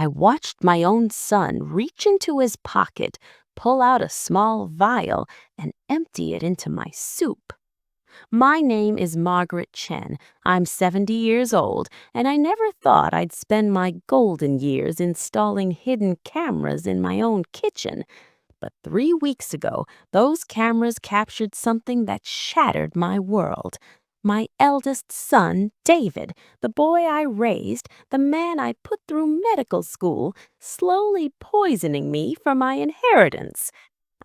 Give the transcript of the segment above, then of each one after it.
I watched my own son reach into his pocket, pull out a small vial, and empty it into my soup. My name is Margaret Chen. I'm 70 years old, and I never thought I'd spend my golden years installing hidden cameras in my own kitchen. But 3 weeks ago, those cameras captured something that shattered my world. My eldest son, David, the boy I raised, the man I put through medical school, slowly poisoning me for my inheritance.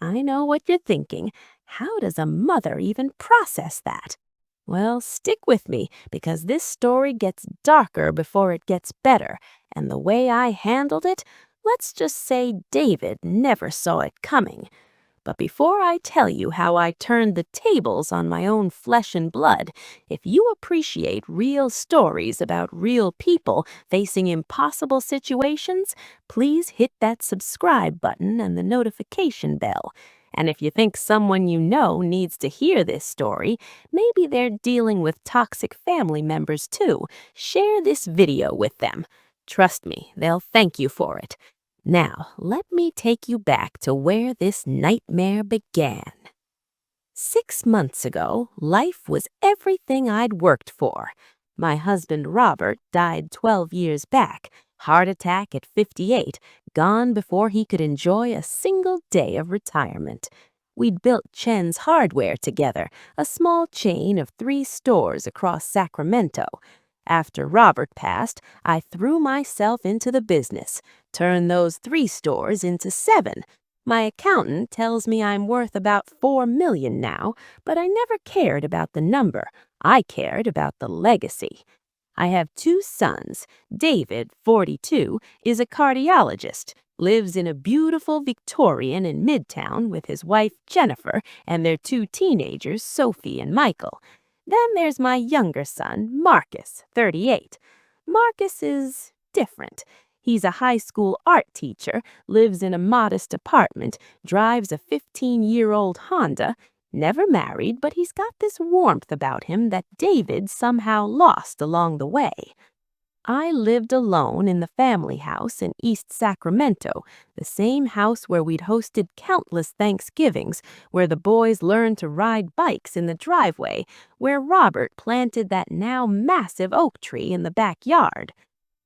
I know what you're thinking. How does a mother even process that? Well, stick with me because this story gets darker before it gets better, and the way I handled it, let's just say David never saw it coming. But before I tell you how I turned the tables on my own flesh and blood, if you appreciate real stories about real people facing impossible situations, please hit that subscribe button and the notification bell. And if you think someone you know needs to hear this story, maybe they're dealing with toxic family members too, share this video with them. Trust me, they'll thank you for it. Now, let me take you back to where this nightmare began. 6 months ago, life was everything I'd worked for. My husband Robert died 12 years back, heart attack at 58, gone before he could enjoy a single day of retirement. We'd built Chen's Hardware together, a small chain of 3 stores across Sacramento. After Robert passed, I threw myself into the business, turned those 3 stores into 7. My accountant tells me I'm worth about $4 million now, but I never cared about the number. I cared about the legacy. I have 2 sons. David, 42, is a cardiologist, lives in a beautiful Victorian in Midtown with his wife Jennifer and their 2 teenagers, Sophie and Michael. Then there's my younger son, Marcus, 38. Marcus is different. He's a high school art teacher, lives in a modest apartment, drives a 15-year-old Honda, never married, but he's got this warmth about him that David somehow lost along the way. I lived alone in the family house in East Sacramento, the same house where we'd hosted countless Thanksgivings, where the boys learned to ride bikes in the driveway, where Robert planted that now massive oak tree in the backyard.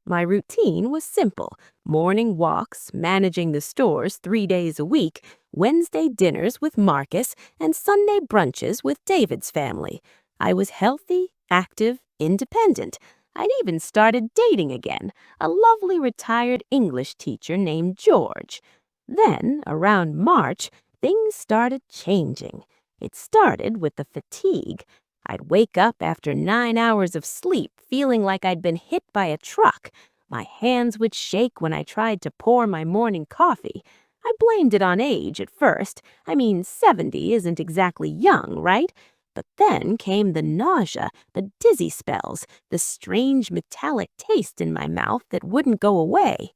My routine was simple: morning walks, managing the stores 3 days a week, Wednesday dinners with Marcus, and Sunday brunches with David's family. I was healthy, active, independent. I'd even started dating again, a lovely retired English teacher named George. Then, around March, things started changing. It started with the fatigue. I'd wake up after 9 hours of sleep feeling like I'd been hit by a truck. My hands would shake when I tried to pour my morning coffee. I blamed it on age at first. 70 isn't exactly young, right? But then came the nausea, the dizzy spells, the strange metallic taste in my mouth that wouldn't go away.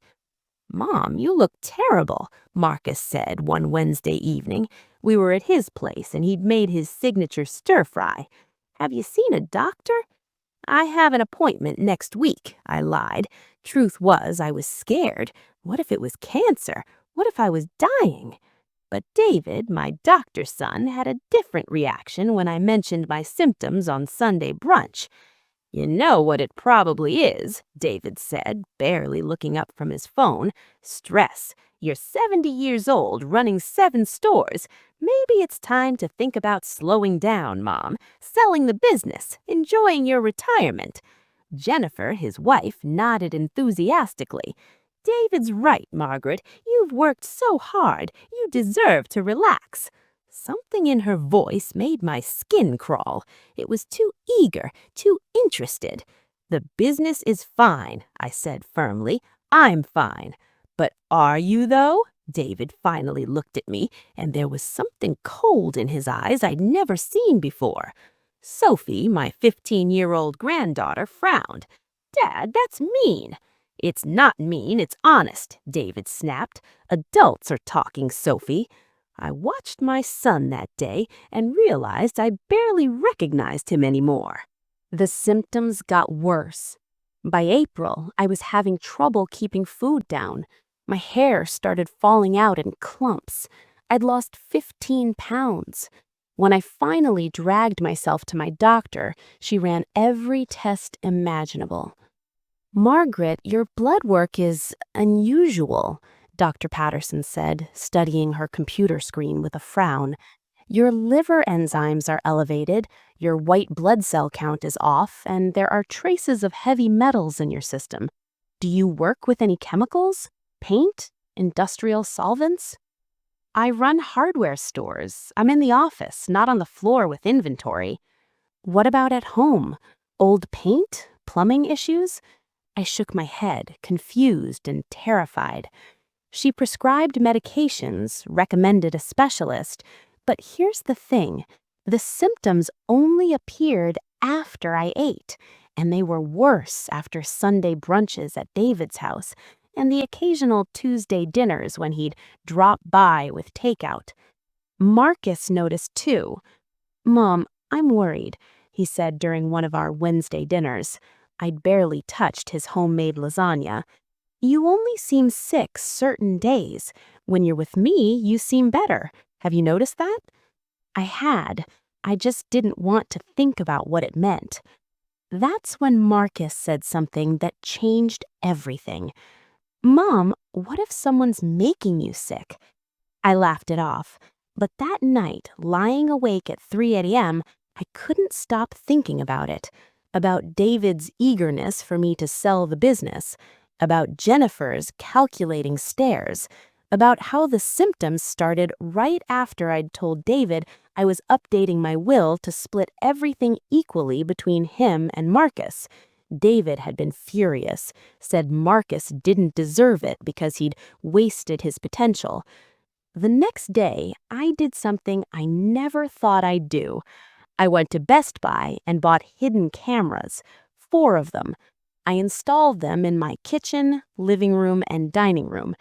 "Mom, you look terrible," Marcus said one Wednesday evening. We were at his place and he'd made his signature stir-fry. "Have you seen a doctor?" "I have an appointment next week," I lied. Truth was, I was scared. What if it was cancer? What if I was dying? But David, my doctor son, had a different reaction when I mentioned my symptoms on Sunday brunch. "You know what it probably is," David said, barely looking up from his phone. "Stress. You're 70 years old, running 7 stores. Maybe it's time to think about slowing down, Mom, selling the business, enjoying your retirement." Jennifer, his wife, nodded enthusiastically. "David's right, Margaret. You've worked so hard. You deserve to relax." Something in her voice made my skin crawl. It was too eager, too interested. "The business is fine," I said firmly. "I'm fine." "But are you, though?" David finally looked at me, and there was something cold in his eyes I'd never seen before. Sophie, my 15-year-old granddaughter, frowned. "Dad, that's mean." "It's not mean, it's honest," David snapped. "Adults are talking, Sophie." I watched my son that day and realized I barely recognized him anymore. The symptoms got worse. By April, I was having trouble keeping food down. My hair started falling out in clumps. I'd lost 15 pounds. When I finally dragged myself to my doctor, she ran every test imaginable. Margaret, your blood work is unusual, Dr. Patterson said, studying her computer screen with a frown. Your liver enzymes are elevated, your white blood cell count is off, and there are traces of heavy metals in your system. Do you work with any chemicals? Paint? Industrial solvents? I run hardware stores. I'm in the office, not on the floor with inventory. What about at home? Old paint? Plumbing issues? I shook my head, confused and terrified. She prescribed medications, recommended a specialist, but here's the thing. The symptoms only appeared after I ate, and they were worse after Sunday brunches at David's house and the occasional Tuesday dinners when he'd drop by with takeout. Marcus noticed too. "Mom, I'm worried," he said during one of our Wednesday dinners. I'd barely touched his homemade lasagna. "You only seem sick certain days. When you're with me, you seem better. Have you noticed that?" I had. I just didn't want to think about what it meant. That's when Marcus said something that changed everything. "Mom, what if someone's making you sick?" I laughed it off. But that night, lying awake at 3 a.m., I couldn't stop thinking about it. About David's eagerness for me to sell the business. About Jennifer's calculating stares. About how the symptoms started right after I'd told David I was updating my will to split everything equally between him and Marcus. David had been furious, said Marcus didn't deserve it because he'd wasted his potential. The next day, I did something I never thought I'd do. I went to Best Buy and bought hidden cameras, 4 of them. I installed them in my kitchen, living room, and dining room.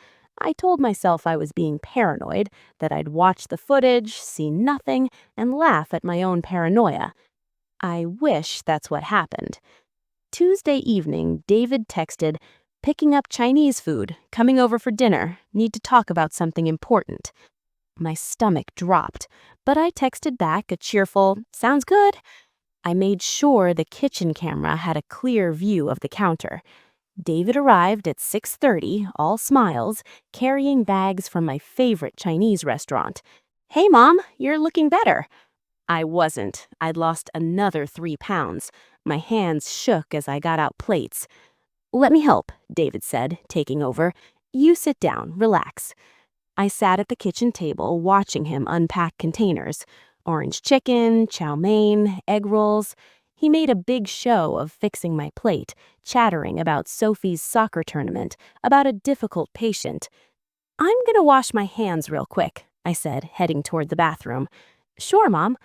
I told myself I was being paranoid, that I'd watch the footage, see nothing, and laugh at my own paranoia. I wish that's what happened. Tuesday evening, David texted, "Picking up Chinese food, coming over for dinner, need to talk about something important." My stomach dropped, but I texted back a cheerful, "Sounds good." I made sure the kitchen camera had a clear view of the counter. David arrived at 6:30, all smiles, carrying bags from my favorite Chinese restaurant. "Hey, Mom, you're looking better." I wasn't. I'd lost another 3 pounds. My hands shook as I got out plates. "Let me help," David said, taking over. "You sit down, relax." I sat at the kitchen table watching him unpack containers. Orange chicken, chow mein, egg rolls. He made a big show of fixing my plate, chattering about Sophie's soccer tournament, about a difficult patient. "I'm gonna wash my hands real quick," I said, heading toward the bathroom. "Sure, Mom."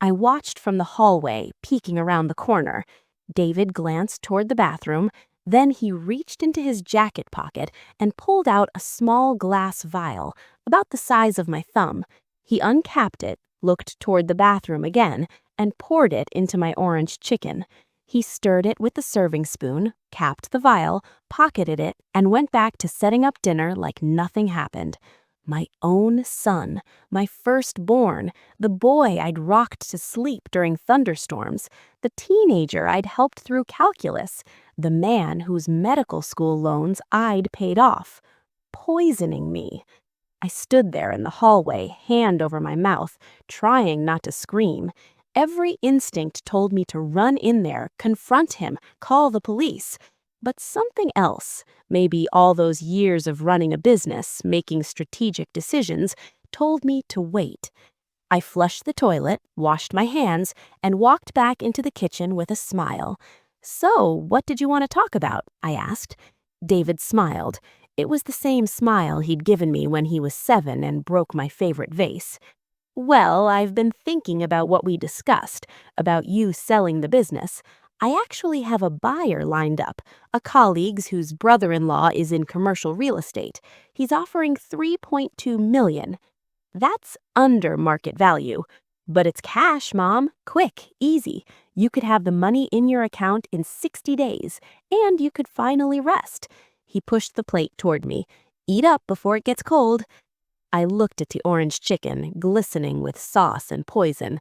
I watched from the hallway, peeking around the corner. David glanced toward the bathroom. Then he reached into his jacket pocket and pulled out a small glass vial, about the size of my thumb. He uncapped it, looked toward the bathroom again, and poured it into my orange chicken. He stirred it with the serving spoon, capped the vial, pocketed it, and went back to setting up dinner like nothing happened. My own son, my firstborn, the boy I'd rocked to sleep during thunderstorms, the teenager I'd helped through calculus, the man whose medical school loans I'd paid off, poisoning me. I stood there in the hallway, hand over my mouth, trying not to scream. Every instinct told me to run in there, confront him, call the police. But something else, maybe all those years of running a business, making strategic decisions, told me to wait. I flushed the toilet, washed my hands, and walked back into the kitchen with a smile. "So, what did you want to talk about?" I asked. David smiled. It was the same smile he'd given me when he was 7 and broke my favorite vase. "Well, I've been thinking about what we discussed, about you selling the business. I actually have a buyer lined up, a colleague whose brother-in-law is in commercial real estate. He's offering $3.2 million. That's under market value. But it's cash, Mom. Quick, easy. You could have the money in your account in 60 days, and you could finally rest. He pushed the plate toward me. Eat up before it gets cold. I looked at the orange chicken, glistening with sauce and poison.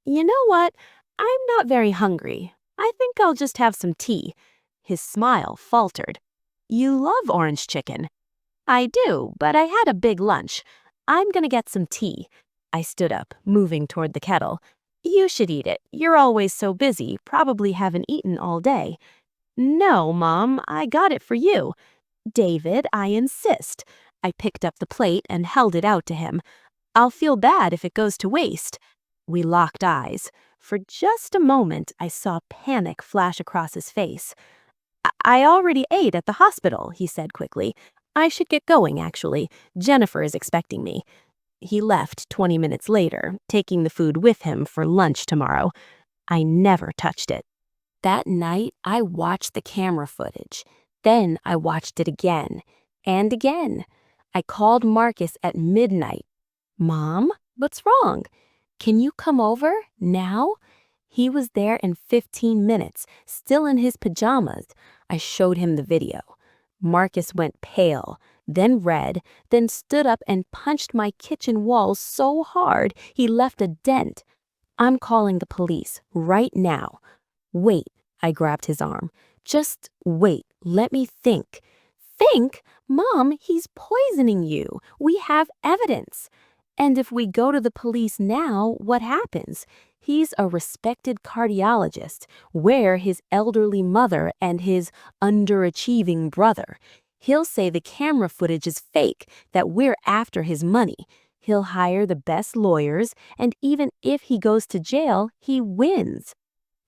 You know what? I'm not very hungry. I think I'll just have some tea. His smile faltered. You love orange chicken. I do, but I had a big lunch. I'm gonna get some tea. I stood up, moving toward the kettle. You should eat it. You're always so busy, probably haven't eaten all day. No, Mom, I got it for you. David, I insist. I picked up the plate and held it out to him. I'll feel bad if it goes to waste. We locked eyes. For just a moment, I saw panic flash across his face. I already ate at the hospital, he said quickly. I should get going, actually. Jennifer is expecting me. He left 20 minutes later, taking the food with him for lunch tomorrow. I never touched it. That night, I watched the camera footage. Then I watched it again and again. I called Marcus at midnight. Mom, what's wrong? Can you come over now? He was there in 15 minutes, still in his pajamas. I showed him the video. Marcus went pale, then red, then stood up and punched my kitchen wall so hard he left a dent. I'm calling the police right now. Wait, I grabbed his arm. Just wait, let me think. Think? Mom, he's poisoning you. We have evidence. And if we go to the police now, what happens? He's a respected cardiologist. We're his elderly mother and his underachieving brother. He'll say the camera footage is fake, that we're after his money. He'll hire the best lawyers, and even if he goes to jail, he wins.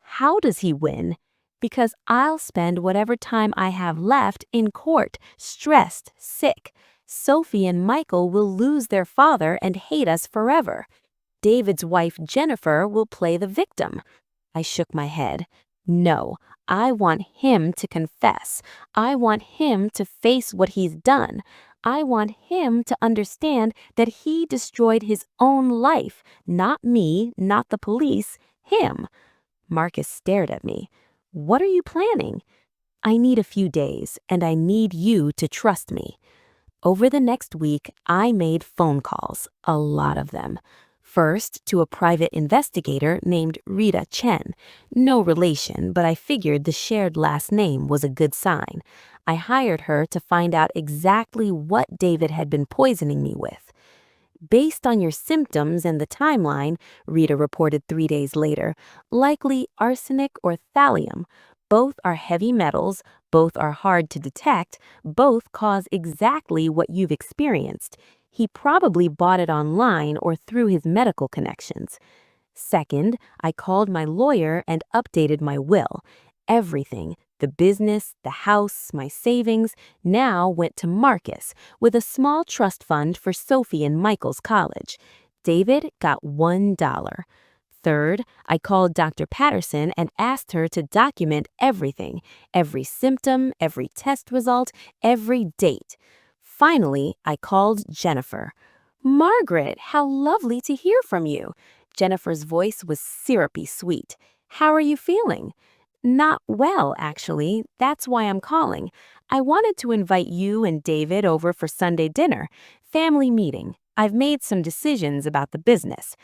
How does he win? Because I'll spend whatever time I have left in court, stressed, sick. Sophie and Michael will lose their father and hate us forever. David's wife, Jennifer, will play the victim. I shook my head. No, I want him to confess. I want him to face what he's done. I want him to understand that he destroyed his own life, not me, not the police, him. Marcus stared at me. What are you planning? I need a few days, and I need you to trust me. Over the next week, I made phone calls, a lot of them. First, to a private investigator named Rita Chen. No relation, but I figured the shared last name was a good sign. I hired her to find out exactly what David had been poisoning me with. Based on your symptoms and the timeline, Rita reported 3 days later, likely arsenic or thallium. Both are heavy metals, both are hard to detect, both cause exactly what you've experienced. He probably bought it online or through his medical connections. Second, I called my lawyer and updated my will. Everything, the business, the house, my savings, now went to Marcus with a small trust fund for Sophie and Michael's college. David got $1. Third, I called Dr. Patterson and asked her to document everything, every symptom, every test result, every date. Finally, I called Jennifer. Margaret, how lovely to hear from you. Jennifer's voice was syrupy sweet. How are you feeling? Not well, actually. That's why I'm calling. I wanted to invite you and David over for Sunday dinner. Family meeting. I've made some decisions about the business.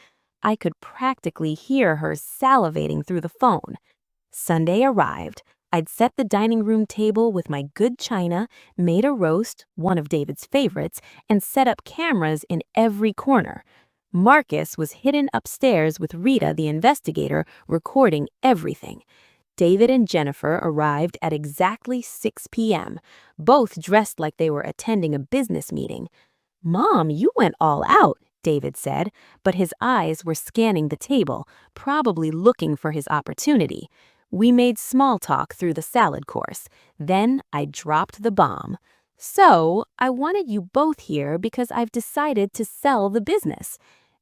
I could practically hear her salivating through the phone. Sunday arrived. I'd set the dining room table with my good china, made a roast, one of David's favorites, and set up cameras in every corner. Marcus was hidden upstairs with Rita, the investigator, recording everything. David and Jennifer arrived at exactly 6 p.m., both dressed like they were attending a business meeting. Mom, you went all out, David said, but his eyes were scanning the table, probably looking for his opportunity. We made small talk through the salad course. Then I dropped the bomb. So, I wanted you both here because I've decided to sell the business.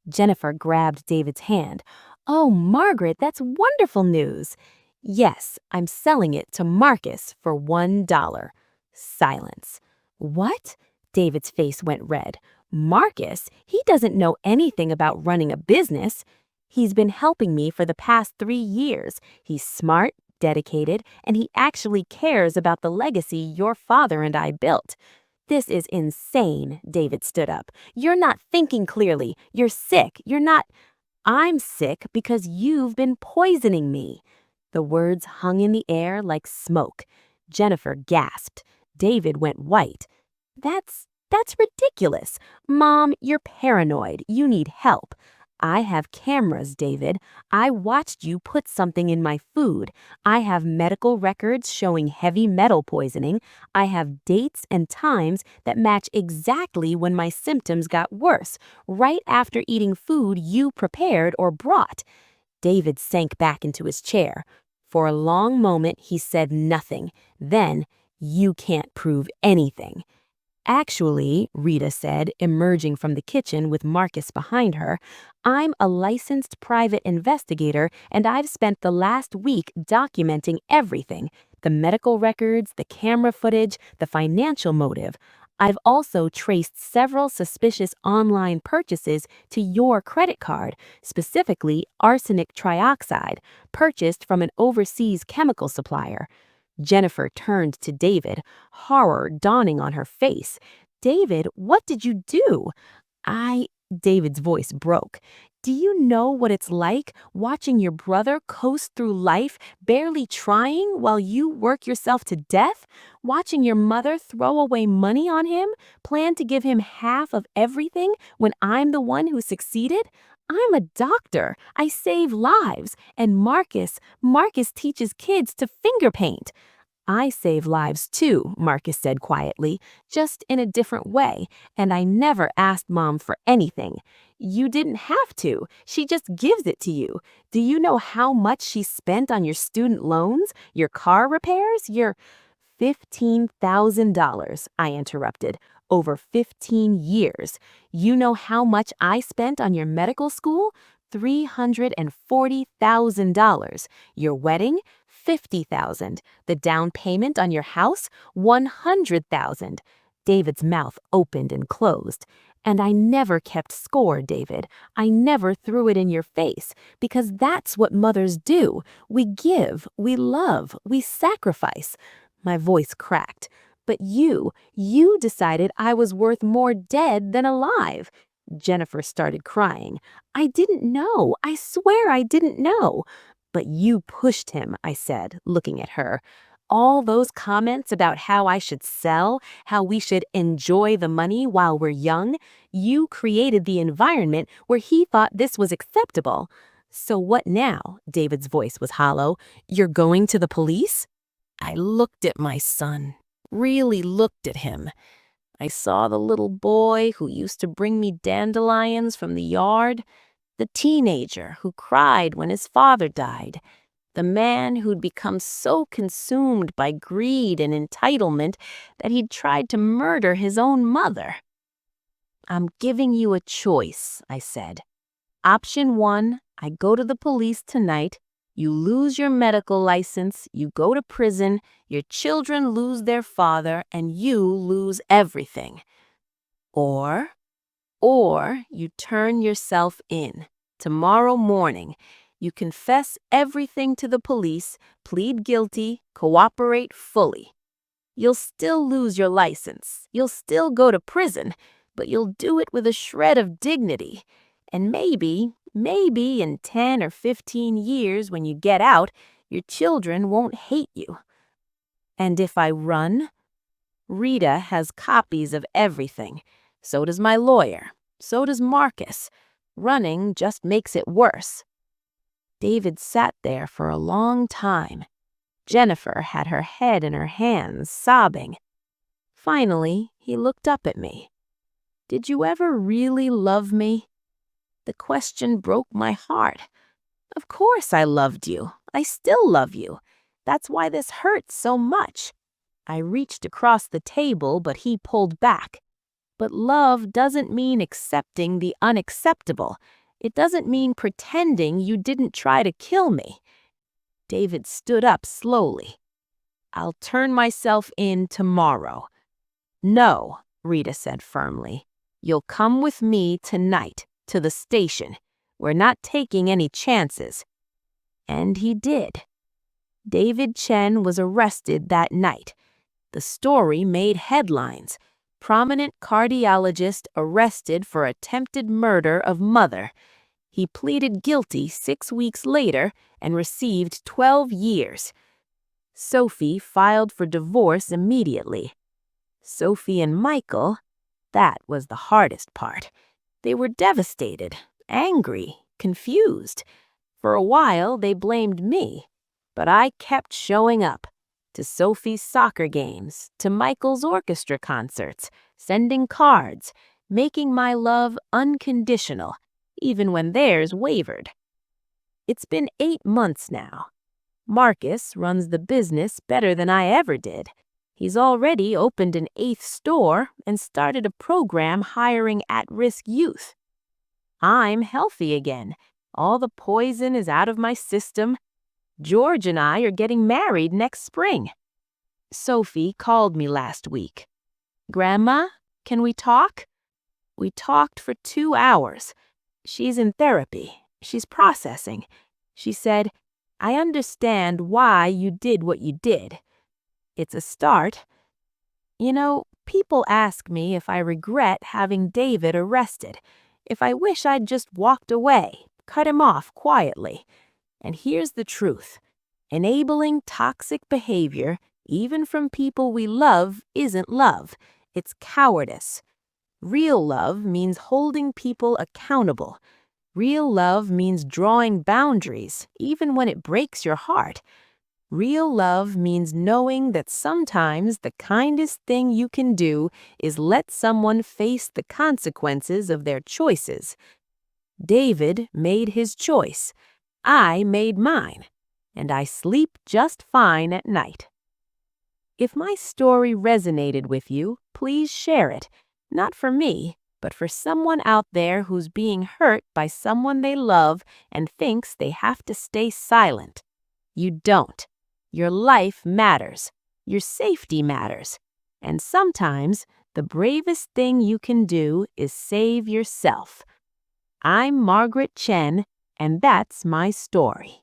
Jennifer grabbed David's hand. Oh, Margaret, that's wonderful news. Yes, I'm selling it to Marcus for $1. Silence. What? David's face went red. Marcus? He doesn't know anything about running a business. He's been helping me for the past 3 years. He's smart, dedicated, and he actually cares about the legacy your father and I built. This is insane, David stood up. You're not thinking clearly. You're sick. You're not. I'm sick because you've been poisoning me. The words hung in the air like smoke. Jennifer gasped. David went white. That's ridiculous. Mom, you're paranoid. You need help. I have cameras, David. I watched you put something in my food. I have medical records showing heavy metal poisoning. I have dates and times that match exactly when my symptoms got worse, right after eating food you prepared or brought. David sank back into his chair. For a long moment, he said nothing. Then, "You can't prove anything." "Actually," Rita said, emerging from the kitchen with Marcus behind her, "I'm a licensed private investigator, and I've spent the last week documenting everything: the medical records, the camera footage, the financial motive. I've also traced several suspicious online purchases to your credit card, specifically arsenic trioxide, purchased from an overseas chemical supplier." Jennifer turned to David, horror dawning on her face. "David, what did you do?" David's voice broke. "Do you know what it's like watching your brother coast through life, barely trying while you work yourself to death? Watching your mother throw away money on him, plan to give him half of everything when I'm the one who succeeded? I'm a doctor. I save lives. And Marcus teaches kids to finger paint." "I save lives too," Marcus said quietly, "just in a different way, and I never asked Mom for anything." "You didn't have to. She just gives it to you. Do you know how much she spent on your student loans, your car repairs, your—" $15,000, I interrupted. "Over 15 years. You know how much I spent on your medical school? $340,000. Your wedding? $50,000. The down payment on your house? $100,000. David's mouth opened and closed. "And I never kept score, David. I never threw it in your face, because that's what mothers do. We give, we love, we sacrifice." My voice cracked. "But you decided I was worth more dead than alive." Jennifer started crying. "I didn't know. I swear I didn't know." "But you pushed him," I said, looking at her. "All those comments about how I should sell, how we should enjoy the money while we're young, you created the environment where he thought this was acceptable." "So what now?" David's voice was hollow. "You're going to the police?" I looked at my son, really looked at him. I saw the little boy who used to bring me dandelions from the yard, the teenager who cried when his father died, the man who'd become so consumed by greed and entitlement that he'd tried to murder his own mother. "I'm giving you a choice," I said. "Option 1, I go to the police tonight. You lose your medical license, you go to prison, your children lose their father, and you lose everything. Or you turn yourself in. Tomorrow morning, you confess everything to the police, plead guilty, cooperate fully. You'll still lose your license, you'll still go to prison, but you'll do it with a shred of dignity. And maybe in 10 or 15 years when you get out, your children won't hate you." "And if I run?" "Rita has copies of everything. So does my lawyer. So does Marcus. Running just makes it worse." David sat there for a long time. Jennifer had her head in her hands, sobbing. Finally, he looked up at me. "Did you ever really love me?" The question broke my heart. Of course I loved you. I still love you. That's why this hurts so much. I reached across the table, but he pulled back. "But love doesn't mean accepting the unacceptable. It doesn't mean pretending you didn't try to kill me." David stood up slowly. "I'll turn myself in tomorrow." "No," Rita said firmly. "You'll come with me tonight to the station. We're not taking any chances." And he did. David Chen was arrested that night. The story made headlines. Prominent cardiologist arrested for attempted murder of mother. He pleaded guilty 6 weeks later and received 12 years. Sophie filed for divorce immediately. Sophie and Michael, that was the hardest part. They were devastated, angry, confused. For a while, they blamed me, but I kept showing up. To Sophie's soccer games, to Michael's orchestra concerts, sending cards, making my love unconditional, even when theirs wavered. It's been 8 months now. Marcus runs the business better than I ever did. He's already opened an 8th store and started a program hiring at-risk youth. I'm healthy again. All the poison is out of my system. George and I are getting married next spring. Sophie called me last week. "Grandma, can we talk?" We talked for 2 hours. She's in therapy. She's processing. She said, "I understand why you did what you did. It's a start. You know, people ask me if I regret having David arrested, if I wish I'd just walked away, cut him off quietly. And here's the truth. Enabling toxic behavior, even from people we love, isn't love. It's cowardice. Real love means holding people accountable. Real love means drawing boundaries, even when it breaks your heart. Real love means knowing that sometimes the kindest thing you can do is let someone face the consequences of their choices. David made his choice. I made mine. And I sleep just fine at night. If my story resonated with you, please share it. Not for me, but for someone out there who's being hurt by someone they love and thinks they have to stay silent. You don't. Your life matters. Your safety matters. And sometimes the bravest thing you can do is save yourself. I'm Margaret Chen, and that's my story.